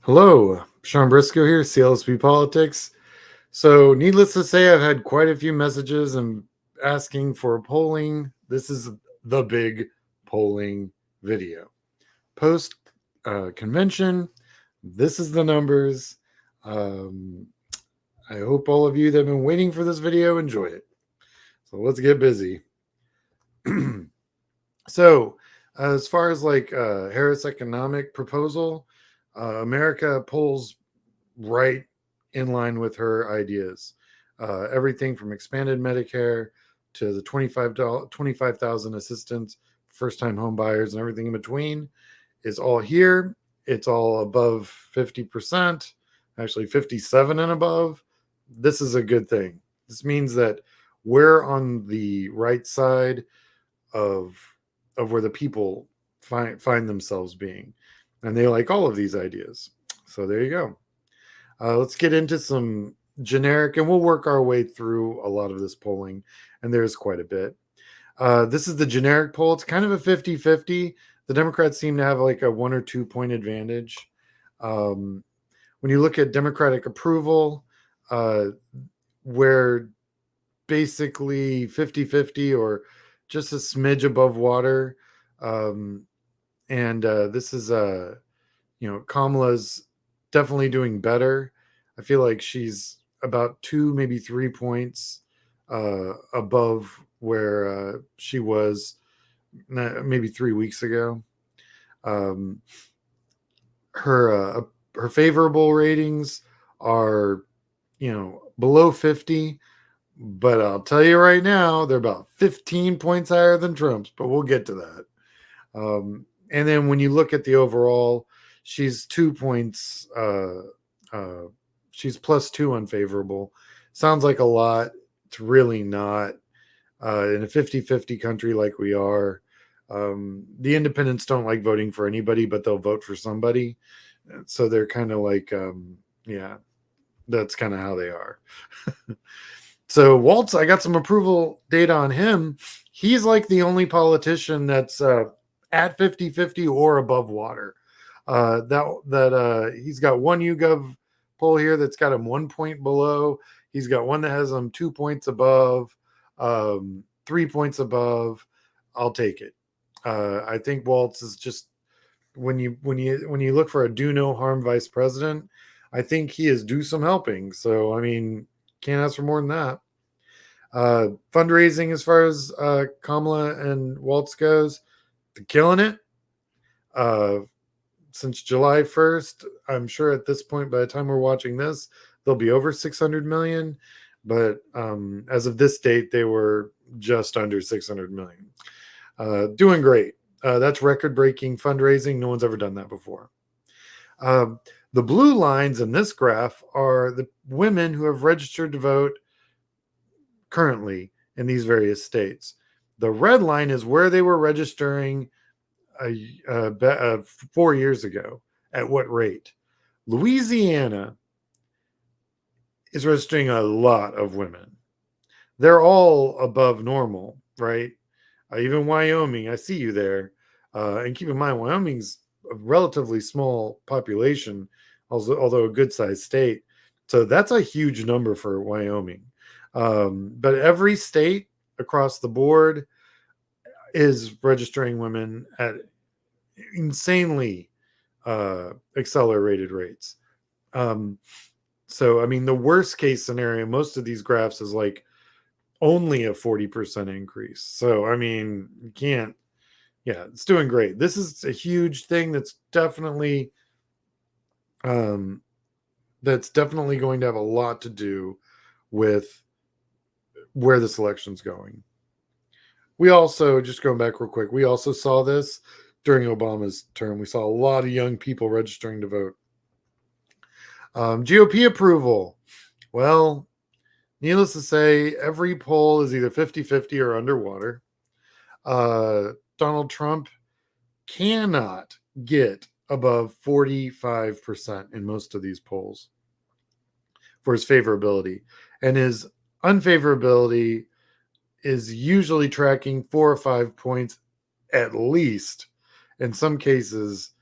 Hello, Sean Briscoe here, CLSP Politics. So, needless to say, I've had quite a few messages and asking for polling. This is the big polling video. Post convention, this is the numbers. Um, I hope all of you that have been waiting for this video enjoy it. So, let's get busy. So, as far as like Harris economic proposal, America polls right in line with her ideas. Everything from expanded Medicare to the 25,000 assistance, first time home buyers, and everything in between is all here. It's all above 50%, actually 57 and above. This is a good thing. This means that we're on the right side of where the people find themselves being, and they like all of these ideas. So there you go. Let's get into some generic, and we'll work our way through a lot of this polling, and there's quite a bit. This is the generic poll. It's kind of a 50-50. The Democrats seem to have like a 1 or 2 point advantage. When you look at Democratic approval, where basically 50-50 or just a smidge above water. And this is, Kamala's definitely doing better. I feel like she's about 2, maybe 3 points above where she was maybe 3 weeks ago. Her favorable ratings are, below 50, but I'll tell you right now, they're about 15 points higher than Trump's, but we'll get to that. And then when you look at the overall, she's 2 points. She's +2 unfavorable. Sounds like a lot. It's really not. In a 50-50 country like we are, the independents don't like voting for anybody, but they'll vote for somebody. So they're kind of like, that's kind of how they are. So Walz, I got some approval data on him. He's like the only politician that's at 50-50 or above water. He's got one YouGov poll here that's got him 1 point below. He's got one that has him 2 points above, 3 points above. I'll take it. I think Walz is just when you look for a do no harm vice president, I think he is due some helping. So I mean, can't ask for more than that. Fundraising as far as Kamala and Walz goes, they're killing it. Since July 1st, I'm sure at this point, by the time we're watching this, they'll be over 600 million. But as of this date, they were just under 600 million. Doing great. That's record-breaking fundraising. No one's ever done that before. The blue lines in this graph are the women who have registered to vote currently in these various states. The red line is where they were registering 4 years ago, at what rate. Louisiana is registering a lot of women. They're all above normal, right? Even Wyoming, I see you there. And keep in mind, Wyoming's a relatively small population, although a good-sized state. So that's a huge number for Wyoming. But every state across the board is registering women at insanely accelerated rates. So, I mean, the worst case scenario, most of these graphs is like only a 40% increase. So, I mean, you can't, it's doing great. This is a huge thing that's definitely going to have a lot to do with where this election's going. We also, just going back real quick, we also saw this during Obama's term. We saw a lot of young people registering to vote. GOP approval. Well, needless to say, every poll is either 50-50 or underwater. Donald Trump cannot get above 45% in most of these polls for his favorability. And his unfavorability is usually tracking 4 or 5 points at least, in some cases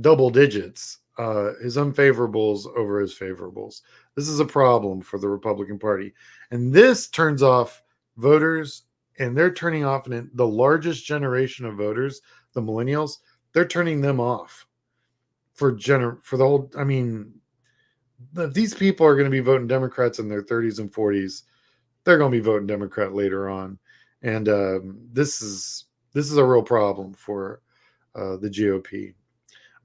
double digits his unfavorables over his favorables. This is a problem for the Republican Party. And this turns off voters, and they're turning off the largest generation of voters, the millennials, they're turning them off for the whole. I mean, if these people are going to be voting Democrats in their 30s and 40s, they're going to be voting Democrat later on. And this is a real problem for the GOP.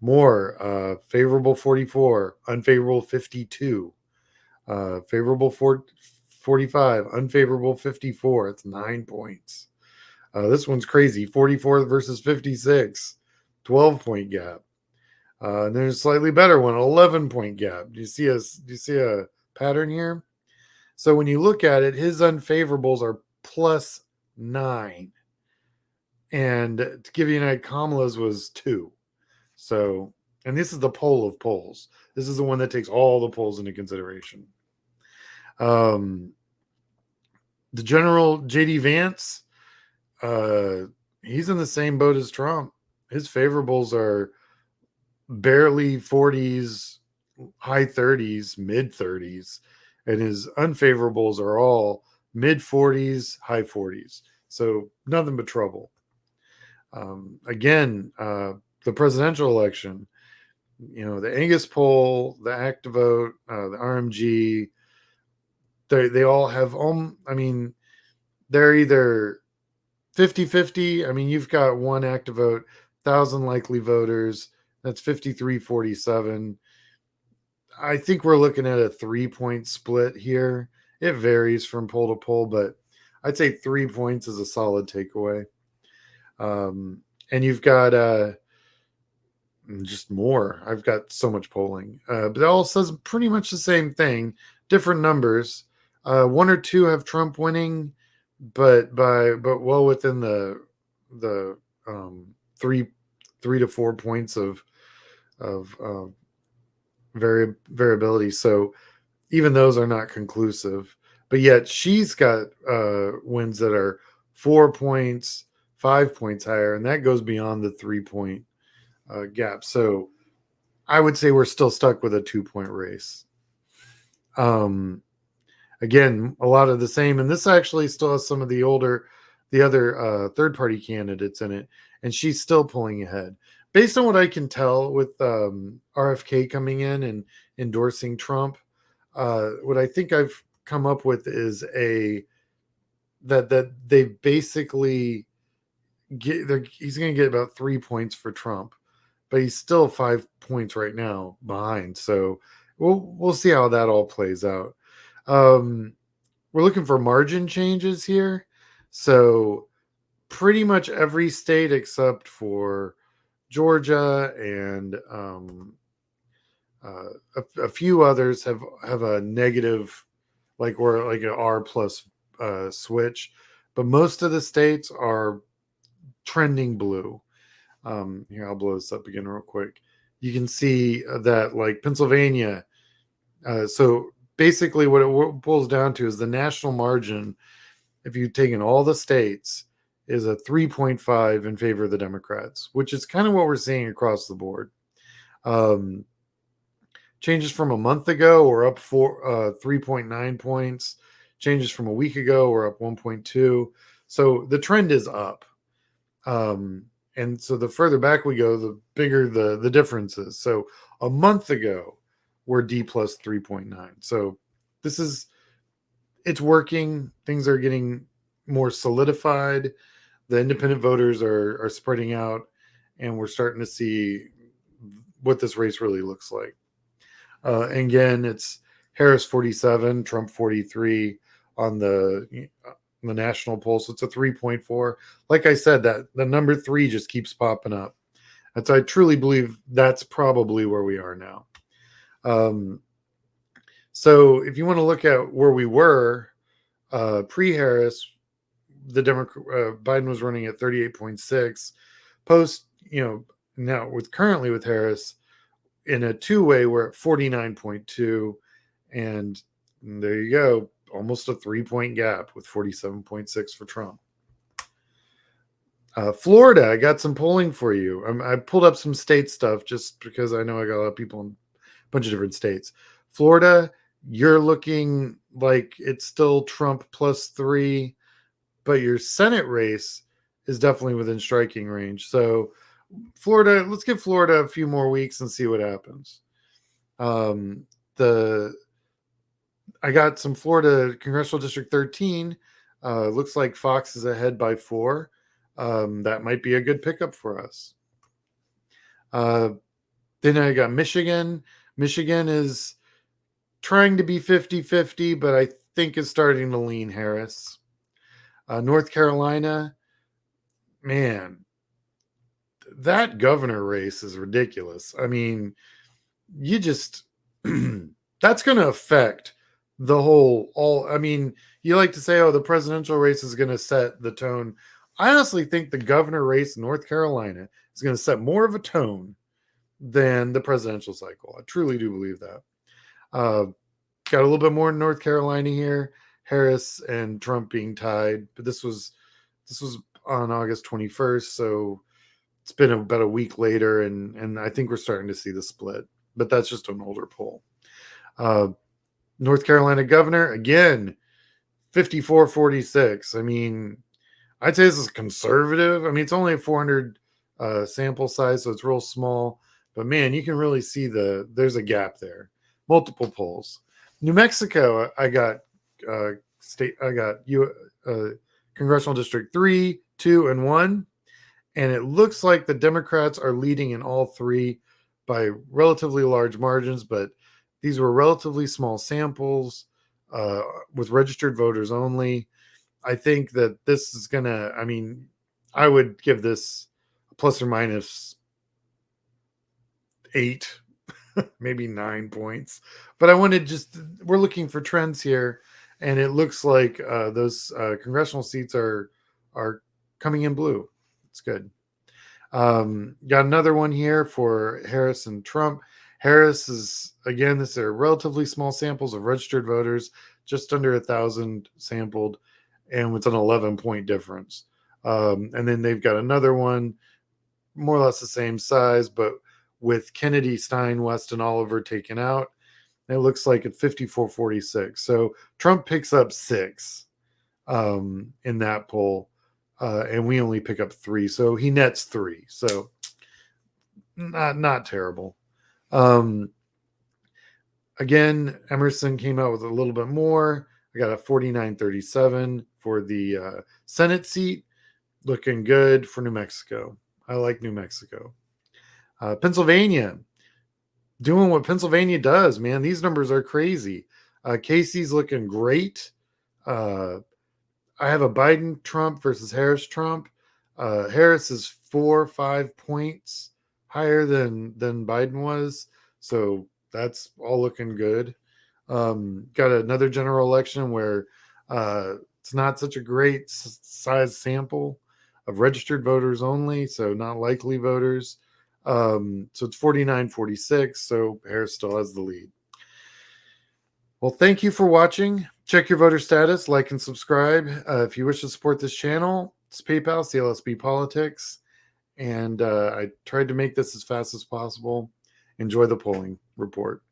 More favorable 44, unfavorable 52, favorable 45, unfavorable 54. It's 9 points. This one's crazy. 44 versus 56, 12-point gap. And there's a slightly better one, 11-point gap. Do you see a pattern here? So when you look at it, his unfavorables are +9. And to give you an idea, Kamala's was 2. So, and this is the poll of polls. This is the one that takes all the polls into consideration. The general JD Vance, he's in the same boat as Trump. His favorables are barely 40s, high 30s, mid 30s, and his unfavorables are all mid 40s, high 40s. So nothing but trouble. Again, the presidential election, the Angus poll, the ActiVote, the RMG, they all have, they're either 50-50. I mean, you've got one ActiVote, 1,000 likely voters. That's 53-47. I think we're looking at a 3-point split here. It varies from poll to poll, but I'd say 3 points is a solid takeaway. And you've got just more. I've got so much polling, but it all says pretty much the same thing, different numbers. 1 or 2 have Trump winning, but well within the 3 to 4 points of variability. So even those are not conclusive, but yet she's got wins that are 4 points, 5 points higher, and that goes beyond the 3-point gap. So I would say we're still stuck with a 2-point race. Again, a lot of the same, and this actually still has some of the other third-party candidates in it, and she's still pulling ahead. Based on what I can tell with RFK coming in and endorsing Trump, what I think I've come up with is that they basically he's going to get about 3 points for Trump, but he's still 5 points right now behind. So we'll see how that all plays out. We're looking for margin changes here. So pretty much every state except for Georgia and a few others have a negative, like an R plus switch, but most of the states are trending blue. Here, I'll blow this up again real quick. You can see that, like Pennsylvania. So basically, what it boils down to is the national margin, if you've taken all the states, is a 3.5 in favor of the Democrats, which is kind of what we're seeing across the board. Changes from a month ago, we're up 3.9 points. Changes from a week ago, we're up 1.2. So the trend is up. And so the further back we go, the bigger the difference is. So a month ago, we're D plus 3.9. So it's working. Things are getting more solidified. The independent voters are spreading out, and we're starting to see what this race really looks like. And again, it's Harris 47, Trump 43 on the national poll. So it's a 3.4. Like I said, that the number 3 just keeps popping up. And so I truly believe that's probably where we are now. So if you want to look at where we were pre-Harris, the Biden was running at 38.6. Post, now currently with Harris in a 2-way, we're at 49.2, and there you go, almost a 3-point gap with 47.6 for Trump. Florida, I got some polling for you. I pulled up some state stuff just because I know I got a lot of people in a bunch of different states. Florida, you're looking like it's still Trump +3, but your Senate race is definitely within striking range. So Florida, let's give Florida a few more weeks and see what happens. The I got some Florida Congressional District 13. Looks like Fox is ahead by 4. That might be a good pickup for us. Then I got Michigan. Michigan is trying to be 50-50, but I think is starting to lean Harris. North Carolina, man, that governor race is ridiculous. I mean, you just that's going to affect the whole all. I mean, you like to say, oh, the presidential race is going to set the tone. I honestly think the governor race in North Carolina is going to set more of a tone than the presidential cycle. I truly do believe that. uh, got a little bit more in North Carolina here, Harris and Trump being tied, but this was on August 21st, so it's been about a week later, and I think we're starting to see the split, but that's just an older poll. Uh, North Carolina governor, again, 54-46. I mean, I'd say this is conservative. I mean, it's only a 400 sample size, so it's real small, but man, you can really see there's a gap there. Multiple polls. New Mexico, I got congressional district 3, 2, and 1. And it looks like the Democrats are leading in all 3 by relatively large margins, but these were relatively small samples uh, with registered voters only. I think that this is gonna. I mean, I would give this a ±8, maybe 9 points. But I wanted we're looking for trends here, and it looks like those congressional seats are coming in blue. It's good. Got another one here for Harris and Trump. Harris is, again, this are relatively small samples of registered voters, just under 1,000 sampled, and it's an 11-point difference. And then they've got another one, more or less the same size, but with Kennedy, Stein, West, and Oliver taken out. It looks like at 54-46. So Trump picks up 6 in that poll, and we only pick up 3. So he nets 3. So not terrible. Again, Emerson came out with a little bit more. I got a 49-37 for the Senate seat. Looking good for New Mexico. I like New Mexico. Pennsylvania, doing what Pennsylvania does, man. These numbers are crazy. Casey's looking great. I have a Biden Trump versus Harris Trump. Harris is 4 or 5 points higher than Biden was, so that's all looking good. Got another general election where it's not such a great size sample of registered voters only, so not likely voters. So it's 49-46, so Harris still has the lead. Well, thank you for watching. Check your voter status, like and subscribe. If you wish to support this channel, it's PayPal, CLSB Politics. And I tried to make this as fast as possible. Enjoy the polling report.